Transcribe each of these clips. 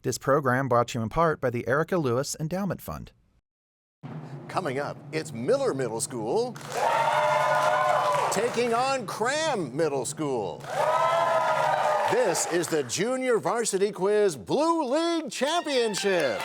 This program brought to you in part by the Erica Lewis Endowment Fund. Coming up, it's Miller Middle School taking on Cram Middle School. This is the Junior Varsity Quiz Blue League Championship.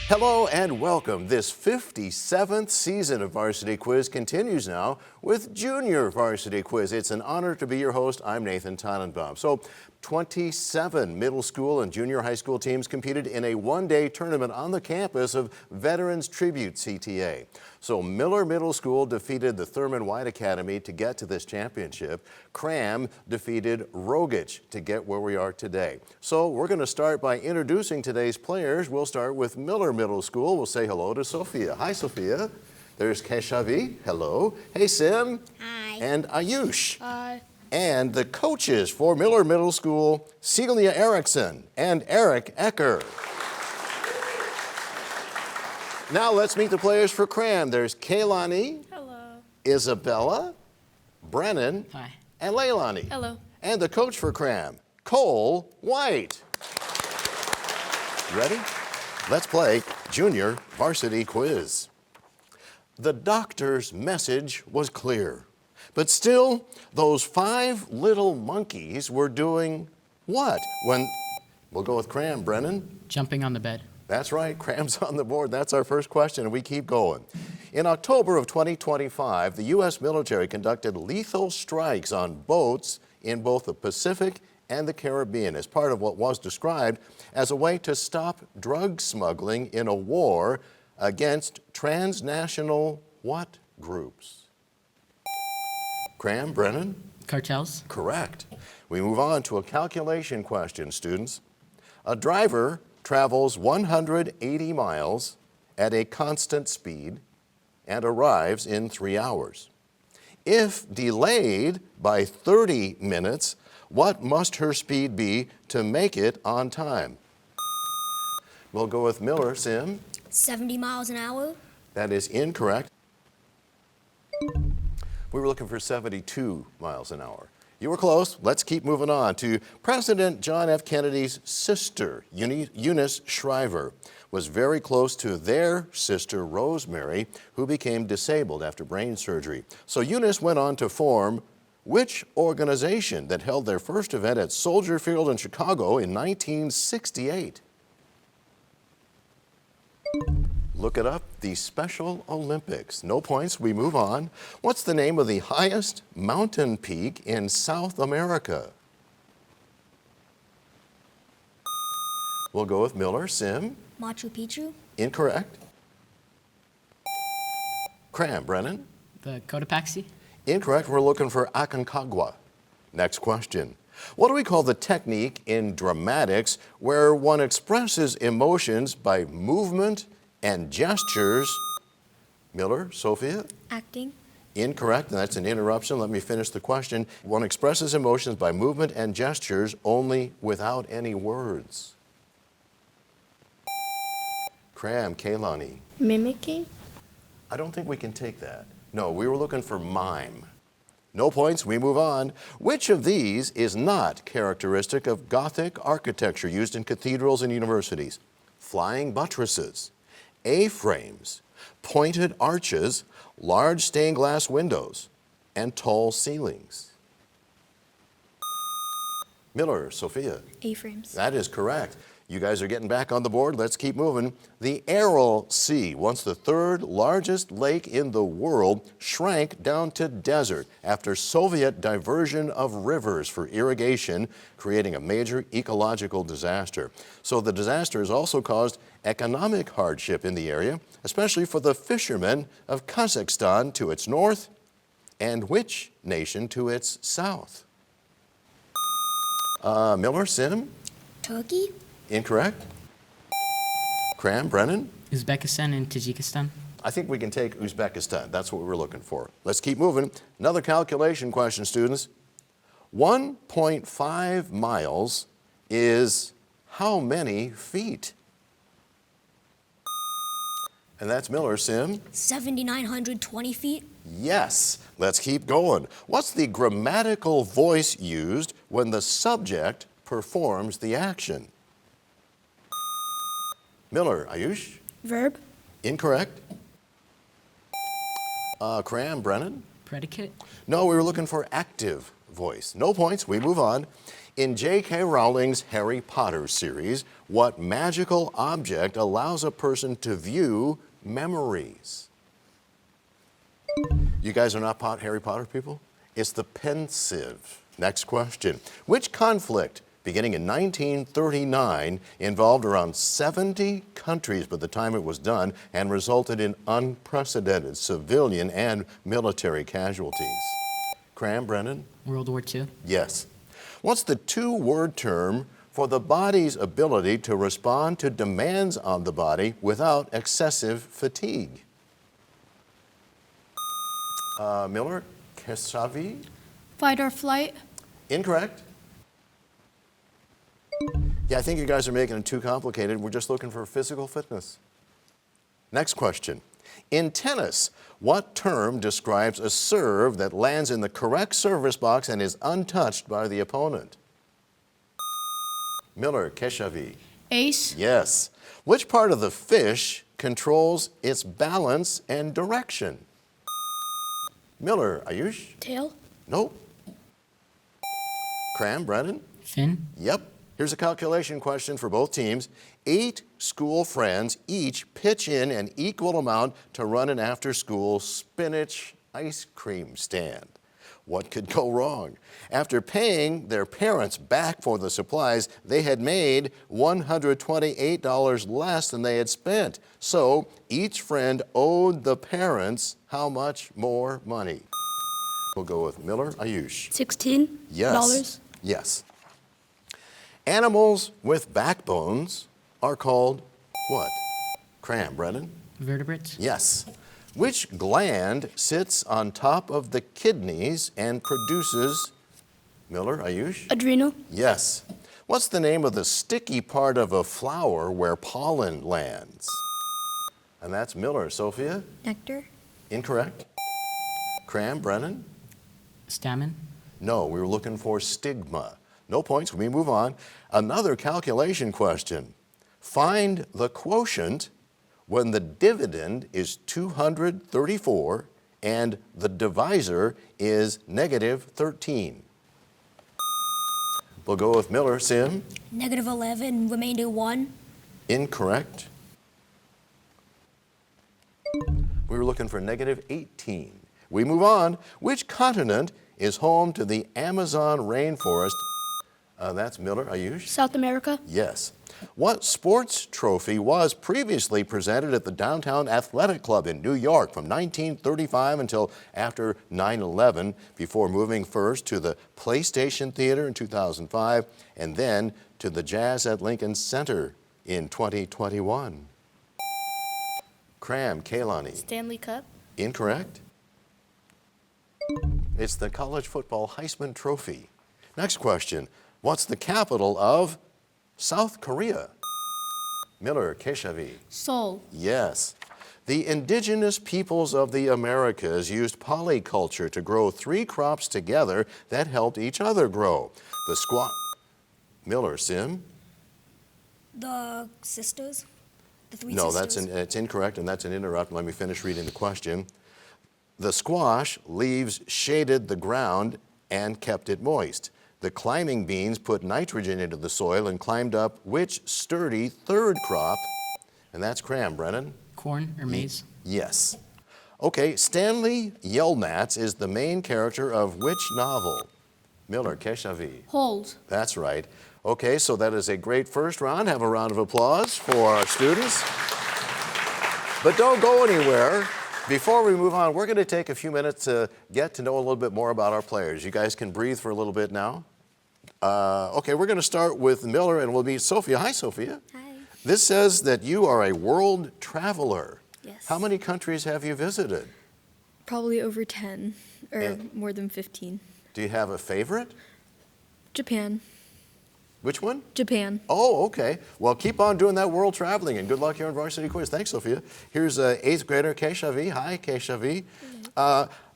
Hello and welcome. This 57th season of Varsity Quiz continues now with Junior Varsity Quiz. It's an honor to be your host. I'm Nathan Tannenbaum. So 27 middle school and junior high school teams competed in a one-day tournament on the campus of Veterans Tribute CTA. So Miller Middle School defeated the Thurman White Academy to get to this championship. Cram defeated Rogich to get where we are today. So we're going to start by introducing today's players. We'll start with Miller Middle School. We'll say hello to Sophia. Hi, Sophia. There's Keshavi. Hello. Hey, Sim. Hi. And Ayush. Hi. And the coaches for Miller Middle School, Celia Erickson and Eric Ecker. Now let's meet the players for Cram. There's Kaylani. Hello. Isabella, Brennan. Hi. And Leilani. Hello. And the coach for Cram, Cole White. Ready? Let's play Junior Varsity Quiz. The doctor's message was clear, but still, those 5 little monkeys were doing what? We'll go with Cram, Brennan. Jumping on the bed. That's right, Cram's on the board. That's our first question, and we keep going. In October of 2025, the U.S. military conducted lethal strikes on boats in both the Pacific and the Caribbean as part of what was described as a way to stop drug smuggling in a war against transnational what groups? Cram, Brennan? Cartels. Correct. We move on to a calculation question, students. A driver travels 180 miles at a constant speed and arrives in 3 hours. If delayed by 30 minutes, what must her speed be to make it on time? We'll go with Miller. Sim? 70 miles an hour. That is incorrect. We were looking for 72 miles an hour. You were close. Let's keep moving on to President John F. Kennedy's sister, Eunice Shriver, was very close to their sister, Rosemary, who became disabled after brain surgery. So Eunice went on to form which organization that held their first event at Soldier Field in Chicago in 1968? Look it up, the Special Olympics. No points, we move on. What's the name of the highest mountain peak in South America? We'll go with Miller. Sim? Machu Picchu. Incorrect. Cram, Brennan? The Cotopaxi. Incorrect, we're looking for Aconcagua. Next question. What do we call the technique in dramatics where one expresses emotions by movement and gestures? Miller, Sophia? Acting. Incorrect, and that's an interruption. Let me finish the question. One expresses emotions by movement and gestures only without any words. Cram, Kaylani. Mimicking. I don't think we can take that. No, we were looking for mime. No points, we move on. Which of these is not characteristic of Gothic architecture used in cathedrals and universities? Flying buttresses, A-frames, pointed arches, large stained glass windows, and tall ceilings. Miller, Sophia. A-frames. That is correct. You guys are getting back on the board. Let's keep moving. The Aral Sea, once the 3rd largest lake in the world, shrank down to desert after Soviet diversion of rivers for irrigation, creating a major ecological disaster. So the disaster has also caused economic hardship in the area, especially for the fishermen of Kazakhstan to its north and which nation to its south? Miller, Sim? Turkey. Incorrect. Cram, Brennan? Uzbekistan and Tajikistan. I think we can take Uzbekistan. That's what we're looking for. Let's keep moving. Another calculation question, students. 1.5 miles is how many feet? And that's Miller. Sim? 7,920 feet. Yes. Let's keep going. What's the grammatical voice used when the subject performs the action? Miller, Ayush? Verb. Incorrect. Cram, Brennan? Predicate. No, we were looking for active voice. No points, we move on. In J.K. Rowling's Harry Potter series, what magical object allows a person to view memories? You guys are not Harry Potter people? It's the pensieve. Next question. Which conflict, beginning in 1939, involved around 70 countries by the time it was done and resulted in unprecedented civilian and military casualties? Cram, Brennan? World War II. Yes. What's the two-word term for the body's ability to respond to demands on the body without excessive fatigue? Miller? Kesavi? Fight or flight. Incorrect. Yeah, I think you guys are making it too complicated. We're just looking for physical fitness. Next question. In tennis, what term describes a serve that lands in the correct service box and is untouched by the opponent? Miller, Keshavi. Ace. Yes. Which part of the fish controls its balance and direction? Miller, Ayush? Tail. Nope. Cram, Brennan? Fin. Yep. Here's a calculation question for both teams. 8 school friends each pitch in an equal amount to run an after-school spinach ice cream stand. What could go wrong? After paying their parents back for the supplies, they had made $128 less than they had spent. So each friend owed the parents how much more money? We'll go with Miller, Ayush. $16. Yes. Yes. Animals with backbones are called what? Cram, Brennan? Vertebrates. Yes. Which gland sits on top of the kidneys and produces, Miller, Ayush? Adrenal. Yes. What's the name of the sticky part of a flower where pollen lands? And that's Miller. Sophia? Nectar. Incorrect. Cram, Brennan? Stamen. No, we were looking for stigma. No points, we move on. Another calculation question. Find the quotient when the dividend is 234 and the divisor is negative 13. We'll go with Miller. Sim? Negative 11. Remainder 1. Incorrect. We were looking for negative 18. We move on. Which continent is home to the Amazon rainforest? That's Miller. Ayush? South America. Yes. What sports trophy was previously presented at the Downtown Athletic Club in New York from 1935 until after 9/11, before moving first to the PlayStation Theater in 2005 and then to the Jazz at Lincoln Center in 2021? Cram, Kaylani. Stanley Cup. Incorrect. It's the College Football Heisman Trophy. Next question. What's the capital of South Korea? Miller, Keshavi. Seoul. Yes. The indigenous peoples of the Americas used polyculture to grow 3 crops together that helped each other grow. The squash. Miller, Sim? The sisters. The 3 No, sisters. it's incorrect, and that's an interrupt. Let me finish reading the question. The squash leaves shaded the ground and kept it moist. The climbing beans put nitrogen into the soil and climbed up which sturdy third crop? And that's Cram, Brennan. Corn or maize. Yes. Okay, Stanley Yelnats is the main character of which novel? Miller, Keshavi. Hold. That's right. Okay, so that is a great first round. Have a round of applause for our students. But don't go anywhere. Before we move on, we're going to take a few minutes to get to know a little bit more about our players. You guys can breathe for a little bit now. Okay, we're going to start with Miller, and we'll meet Sophia. Hi, Sophia. Hi. This says that you are a world traveler. Yes. How many countries have you visited? Probably over 10 or And- more than 15. Do you have a favorite? Japan. Which one? Japan. Oh, okay. Well, keep on doing that world traveling, and good luck here on Varsity Quiz. Thanks, Sophia. Here's 8th grader Keshavi. Hi, Keshavi.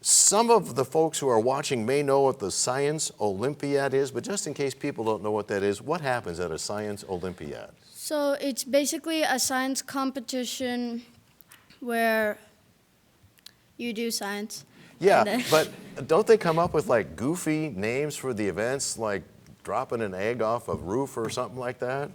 Some of the folks who are watching may know what the Science Olympiad is, but just in case people don't know what that is, what happens at a Science Olympiad? So it's basically a science competition where you do science. Yeah, then- but don't they come up with like goofy names for the events, like dropping an egg off a roof or something like that?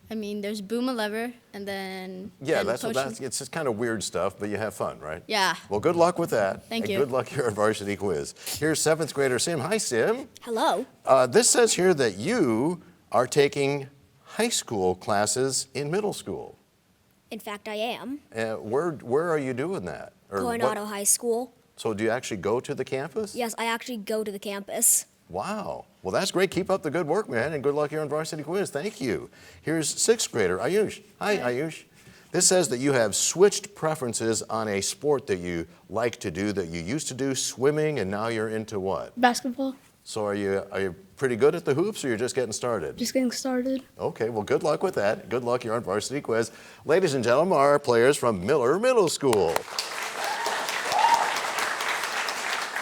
I mean, there's Boom a Lever, and then Yeah, and that's potion- it's just kind of weird stuff, but you have fun, right? Yeah. Well, good luck with that. Thank and you. Good luck here at Varsity Quiz. Here's 7th grader Sim. Hi, Sim. Hello. This says here that you are taking high school classes in middle school. In fact, I am. Where are you doing that? Or what- Coronado High School. So do you actually go to the campus? Yes, I actually go to the campus. Wow. Well, that's great. Keep up the good work, man, and good luck here on Varsity Quiz. Thank you. Here's 6th grader Ayush. Hi, Ayush. This says that you have switched preferences on a sport that you like to do, that you used to do, swimming, and now you're into what? Basketball. So are you pretty good at the hoops, or you're just getting started? Just getting started. Okay, well, good luck with that. Good luck here on Varsity Quiz. Ladies and gentlemen, our players from Miller Middle School.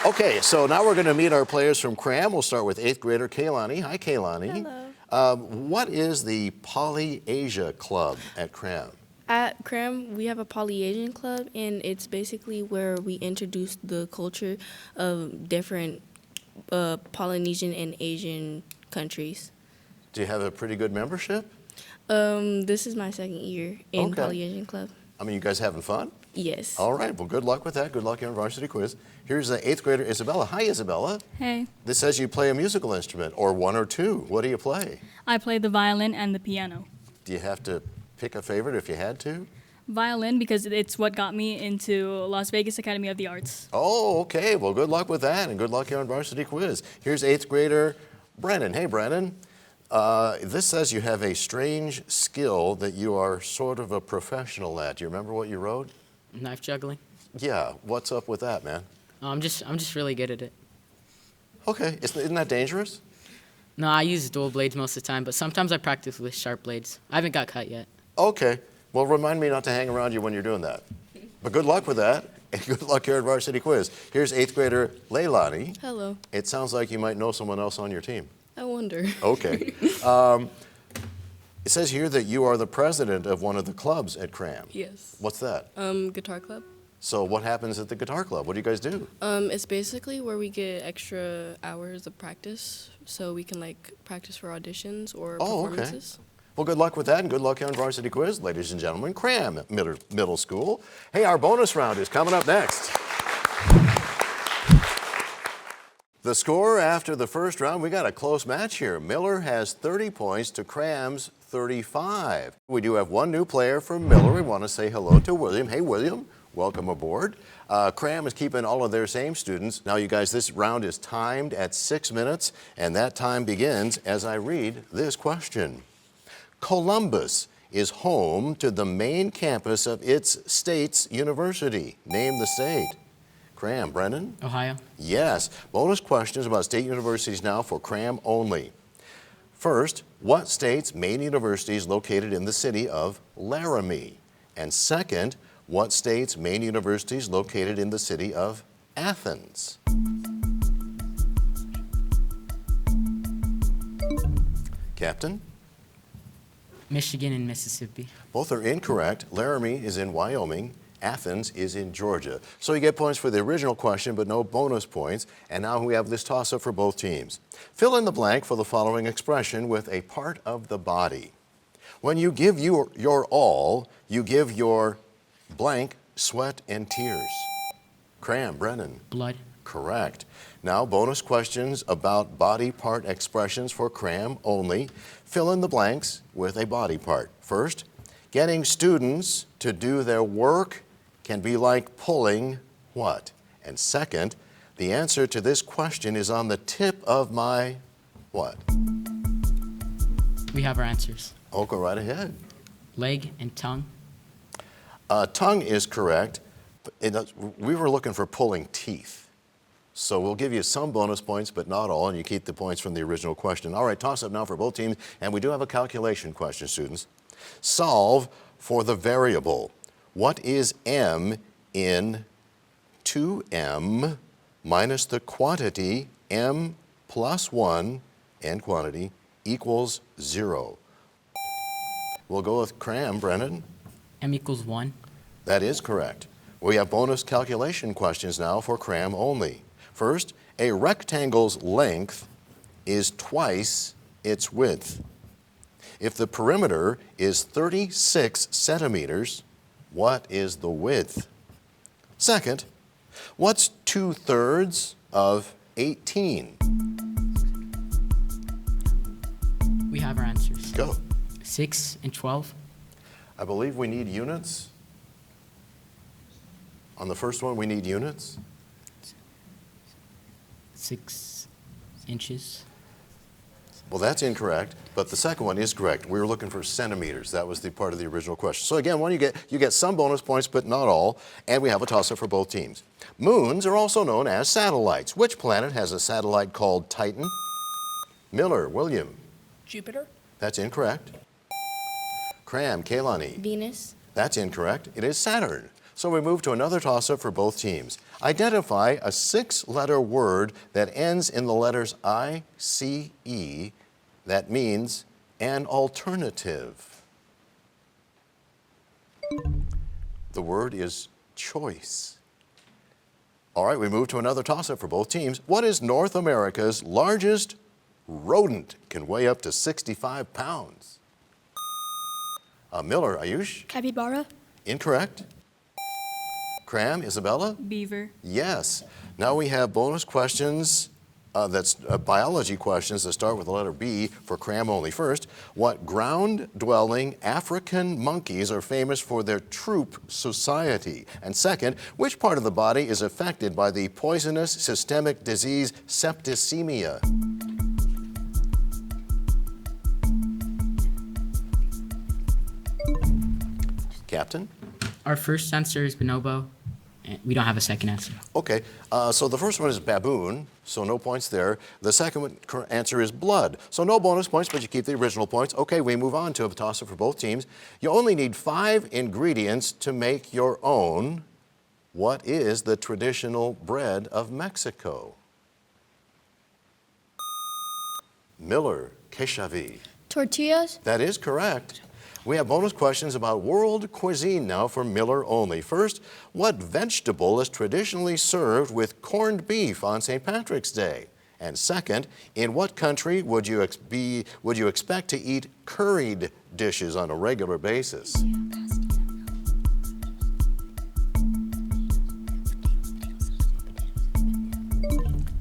Okay, so now we're going to meet our players from Cram. We'll start with 8th grader Kaylani. Hi, Kaylani. Hello. What is the Poly-Asia Club at Cram? At Cram, we have a Poly-Asian club, and it's basically where we introduce the culture of different Polynesian and Asian countries. Do you have a pretty good membership? This is my 2nd year in Okay. Poly-Asian club. I mean, you guys having fun? Yes. All right, well, good luck with that. Good luck here on Varsity Quiz. Here's 8th grader Isabella. Hi, Isabella. Hey, This says you play a musical instrument, or one or two. What do you play? I play the violin and the piano. Do you have to pick a favorite if you had to? Violin because it's what got me into Las Vegas Academy of the Arts. Oh, okay. Well, good luck with that, and good luck here on Varsity Quiz. Here's 8th grader Brennan. Hey, Brennan. This says you have a strange skill that you are sort of a professional at. Do you remember what you wrote? Knife juggling. Yeah. What's up with that, man? I'm just really good at it. Okay. Isn't that dangerous? No, I use dual blades most of the time, but sometimes I practice with sharp blades. I haven't got cut yet. Okay. Well, remind me not to hang around you when you're doing that. But good luck with that, and good luck here at Varsity Quiz. Here's 8th grader Leilani. Hello. It sounds like you might know someone else on your team. I wonder. Okay. It says here that you are the president of one of the clubs at Cram. Yes. What's that? Guitar club. So what happens at the guitar club? What do you guys do? It's basically where we get extra hours of practice, so we can like practice for auditions or Oh, okay. performances. Well, good luck with that, and good luck here on Varsity Quiz, ladies and gentlemen. Cram Middle School. Hey, our bonus round is coming up next. The score after the first round, we got a close match here. Miller has 30 points to Cram's 35. We do have one new player from Miller. We want to say hello to William. Hey, William, welcome aboard. Cram is keeping all of their same students. Now, you guys, this round is timed at 6 minutes, and that time begins as I read this question. Columbus is home to the main campus of its state's university. Name the state. Cram, Brennan? Ohio. Yes. Bonus questions about state universities now for Cram only. First, what state's main university is located in the city of Laramie? And second, what state's main university is located in the city of Athens? Captain? Michigan and Mississippi. Both are incorrect. Laramie is in Wyoming. Athens is in Georgia. So you get points for the original question, but no bonus points. And now we have this toss-up for both teams. Fill in the blank for the following expression with a part of the body. When you give your all, you give your blank sweat and tears. Cram, Brennan. Blood. Correct. Now, bonus questions about body part expressions for Cram only. Fill in the blanks with a body part. First, getting students to do their work can be like pulling what? And second, the answer to this question is on the tip of my what? We have our answers. Oh, go right ahead. Leg and tongue. Tongue is correct. We were looking for pulling teeth. So we'll give you some bonus points, but not all, and you keep the points from the original question. All right, toss up now for both teams, and we do have a calculation question, students. Solve for the variable. What is m in 2m minus the quantity m plus 1 and quantity equals 0? We'll go with Cram, Brennan. M equals 1. That is correct. We have bonus calculation questions now for Cram only. First, a rectangle's length is twice its width. If the perimeter is 36 centimeters, what is the width? Second, what's 2/3 of 18? We have our answers. Go. 6 and 12. I believe we need units. On the first one, we need units. 6 inches. Well, that's incorrect, but the second one is correct. We were looking for centimeters. That was the part of the original question. So again, you get some bonus points, but not all, and we have a toss-up for both teams. Moons are also known as satellites. Which planet has a satellite called Titan? Miller, William. Jupiter. That's incorrect. Cram, Kaylani. Venus. That's incorrect. It is Saturn. So we move to another toss-up for both teams. Identify a 6-letter word that ends in the letters I-C-E that means an alternative. The word is choice. All right, we move to another toss-up for both teams. What is North America's largest rodent? Can weigh up to 65 pounds. Miller, Ayush? Capybara. Incorrect. Cram, Isabella? Beaver. Yes. Now we have bonus questions, that's biology questions that start with the letter B for Cram only. First, what ground-dwelling African monkeys are famous for their troop society? And second, which part of the body is affected by the poisonous systemic disease septicemia? Captain? Our first answer is bonobo. And we don't have a second answer. Okay, so the first one is baboon, so no points there. The second answer is blood, so no bonus points, but you keep the original points. Okay, we move on to a toss-up for both teams. You only need 5 ingredients to make your own. What is the traditional bread of Mexico? Miller, Keshavi. Tortillas. That is correct. We have bonus questions about world cuisine now for Miller only. First, what vegetable is traditionally served with corned beef on St. Patrick's Day? And second, in what country would you expect to eat curried dishes on a regular basis?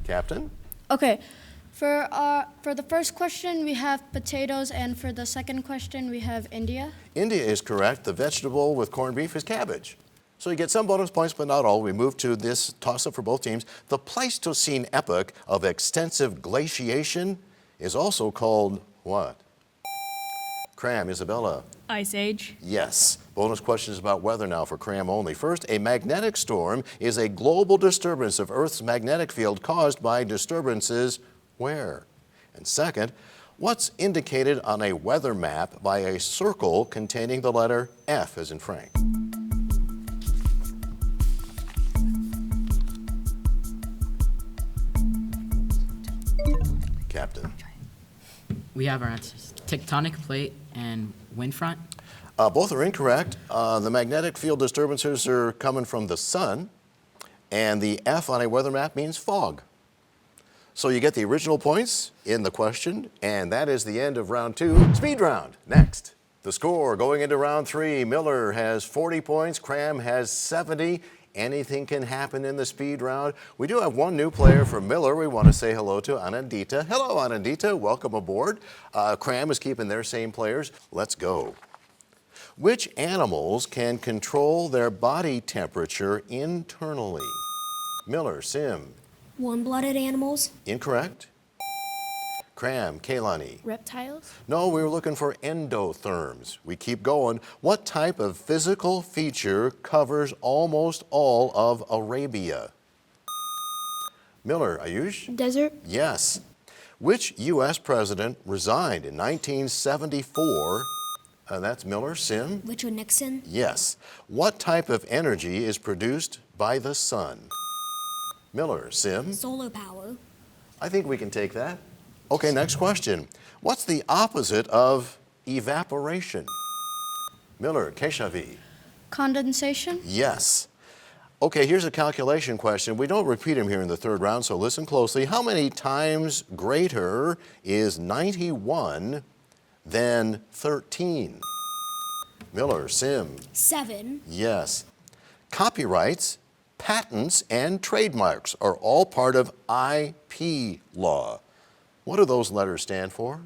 Captain? Okay. For the first question, we have potatoes, and for the second question, we have India. India is correct. The vegetable with corned beef is cabbage. So you get some bonus points, but not all. We move to this toss-up for both teams. The Pleistocene epoch of extensive glaciation is also called what? Cram, Isabella. Ice Age. Yes. Bonus questions about weather now for Cram only. First, a magnetic storm is a global disturbance of Earth's magnetic field caused by disturbances where? And second, what's indicated on a weather map by a circle containing the letter F as in Frank? Captain. We have our answers. Tectonic plate and wind front. Both are incorrect. The magnetic field disturbances are coming from the sun, and the F on a weather map means fog. So you get the original points in the question, and that is the end of round 2. Speed round, next. The score going into round 3, Miller has 40 points, Cram has 70. Anything can happen in the speed round. We do have one new player for Miller. We want to say hello to Anandita. Hello, Anandita. Welcome aboard. Cram is keeping their same players. Let's go. Which animals can control their body temperature internally? Miller, Sim. Warm-blooded animals. Incorrect. Cram, Kaylani. Reptiles. No, we were looking for endotherms. We keep going. What type of physical feature covers almost all of Arabia? Miller, Ayush? Desert. Yes. Which U.S. president resigned in 1974? That's Miller. Sim? Richard Nixon. Yes. What type of energy is produced by the sun? Miller. Sim? Solar power. I think we can take that. Okay, next question. What's the opposite of evaporation? Miller. Keshavi? Condensation. Yes. Okay, here's a calculation question. We don't repeat them here in the third round, so listen closely. How many times greater is 91 than 13? Miller. Sim? 7. Yes. Copyrights, patents, and trademarks are all part of IP law. What do those letters stand for?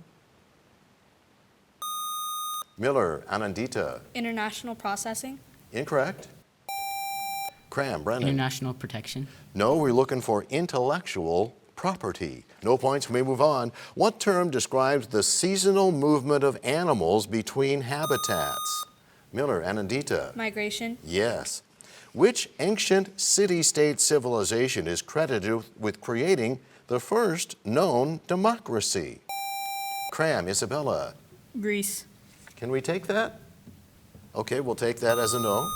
Miller. Anandita? International processing. Incorrect. Cram. Brennan? International protection. No, we're looking for intellectual property. No points, we move on. What term describes the seasonal movement of animals between habitats? Miller. Anandita? Migration. Yes. Which ancient city-state civilization is credited with creating the first known democracy? Cram. Isabella? Greece. Can we take that? Okay, we'll take that as a no.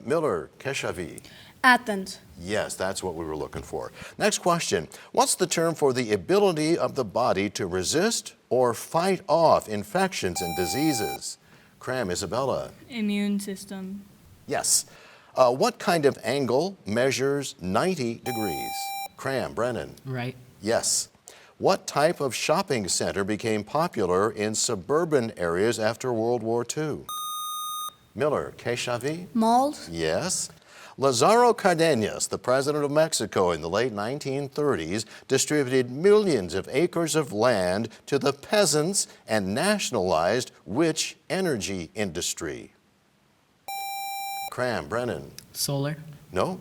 Miller. Keshavi? Athens. Yes, that's what we were looking for. Next question. What's the term for the ability of the body to resist or fight off infections and diseases? Cram. Isabella? Immune system. Yes. What kind of angle measures 90 degrees? Cram. Brennan? Right. Yes. What type of shopping center became popular in suburban areas after World War II? Miller. Keshavi? Malls. Yes. Lazaro Cardenas, the president of Mexico in the late 1930s, distributed millions of acres of land to the peasants and nationalized which energy industry? Cram. Brennan? Solar. No.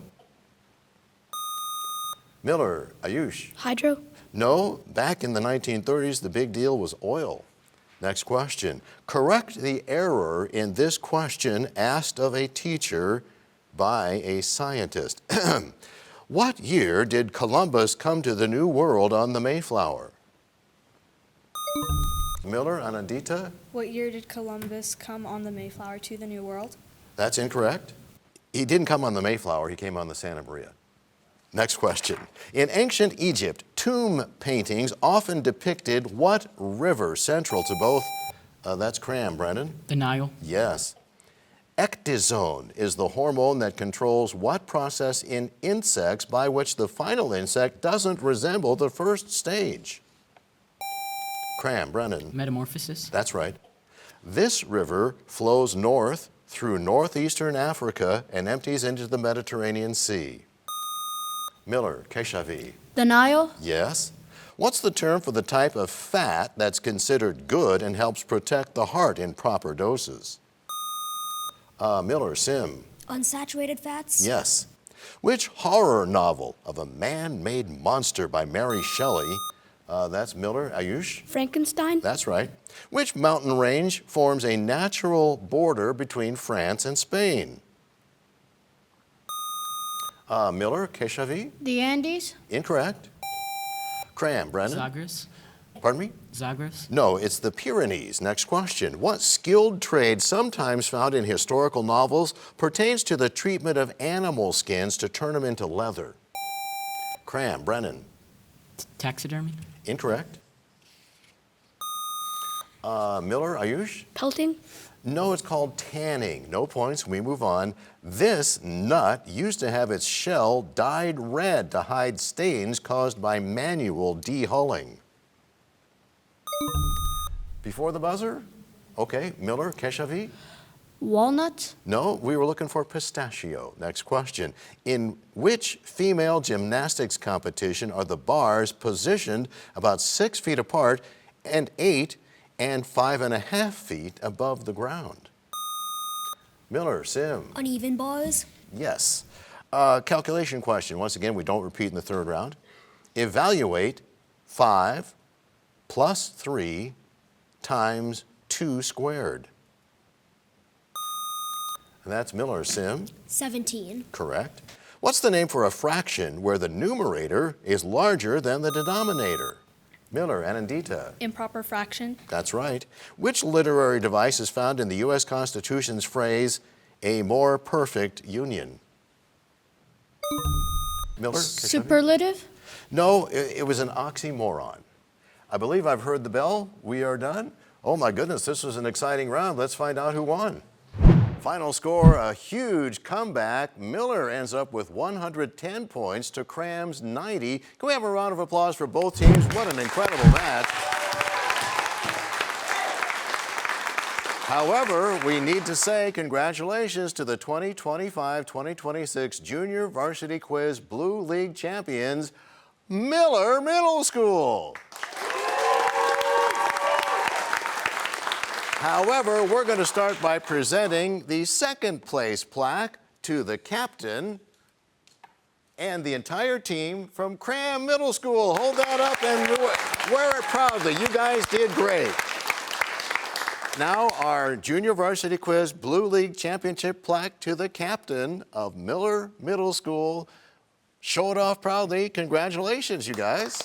Miller. Ayush? Hydro. No. Back in the 1930s, the big deal was oil. Next question. Correct the error in this question asked of a teacher by a scientist. What year did Columbus come to the New World on the Mayflower? Miller. Anandita? What year did Columbus come on the Mayflower to the New World? That's incorrect. He didn't come on the Mayflower, he came on the Santa Maria. Next question. In ancient Egypt, tomb paintings often depicted what river central to both? That's Cram. Brennan? The Nile. Yes. Ecdysone is the hormone that controls what process in insects by which the final insect doesn't resemble the first stage? Cram. Brennan? Metamorphosis. That's right. This river flows north through northeastern Africa and empties into the Mediterranean Sea. Miller. Keshavi? The Nile. Yes. What's the term for the type of fat that's considered good and helps protect the heart in proper doses? Miller. Sim? Unsaturated fats. Yes. Which horror novel of a man-made monster by Mary Shelley? That's Miller. Ayush? Frankenstein. That's right. Which mountain range forms a natural border between France and Spain? Miller. Keshavi? The Andes. Incorrect. Cram. Brennan? Zagros. Pardon me? Zagros. No, it's the Pyrenees. Next question. What skilled trade sometimes found in historical novels pertains to the treatment of animal skins to turn them into leather? Cram. Brennan? Taxidermy. Incorrect. Miller. Ayush? Pelting. No, it's called tanning. No points. We move on. This nut used to have its shell dyed red to hide stains caused by manual dehulling. Before the buzzer? Okay. Miller. Keshavi? Walnuts. No, we were looking for pistachio. Next question. In which female gymnastics competition are the bars positioned about 6 feet apart and 8 and 5.5 feet above the ground? Miller. Sim? Uneven bars. Yes. Calculation question. Once again, we don't repeat in the third round. Evaluate 5 plus 3 times 2 squared. And that's Miller. Sim? 17. Correct. What's the name for a fraction where the numerator is larger than the denominator? Miller, Anandita. Improper fraction. That's right. Which literary device is found in the U.S. Constitution's phrase, a more perfect union? Miller? Superlative? No, it was an oxymoron. I believe I've heard the bell. We are done. Oh my goodness, this was an exciting round. Let's find out who won. Final score, a huge comeback. Miller ends up with 110 points to Cram's 90. Can we have a round of applause for both teams? What an incredible match. However, we need to say congratulations to the 2025-2026 Junior Varsity Quiz Blue League champions, Miller Middle School. However, we're going to start by presenting the second place plaque to the captain and the entire team from Cram Middle School. Hold that up and wear it proudly. You guys did great. Now our Junior Varsity Quiz Blue League Championship plaque to the captain of Miller Middle School. Show it off proudly. Congratulations, you guys.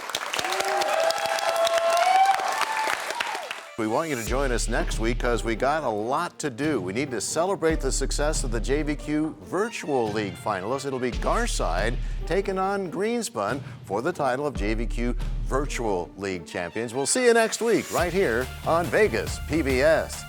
We want you to join us next week because we got a lot to do. We need to celebrate the success of the JVQ Virtual League finalists. It'll be Garside taking on Greenspun for the title of JVQ Virtual League champions. We'll see you next week right here on Vegas PBS.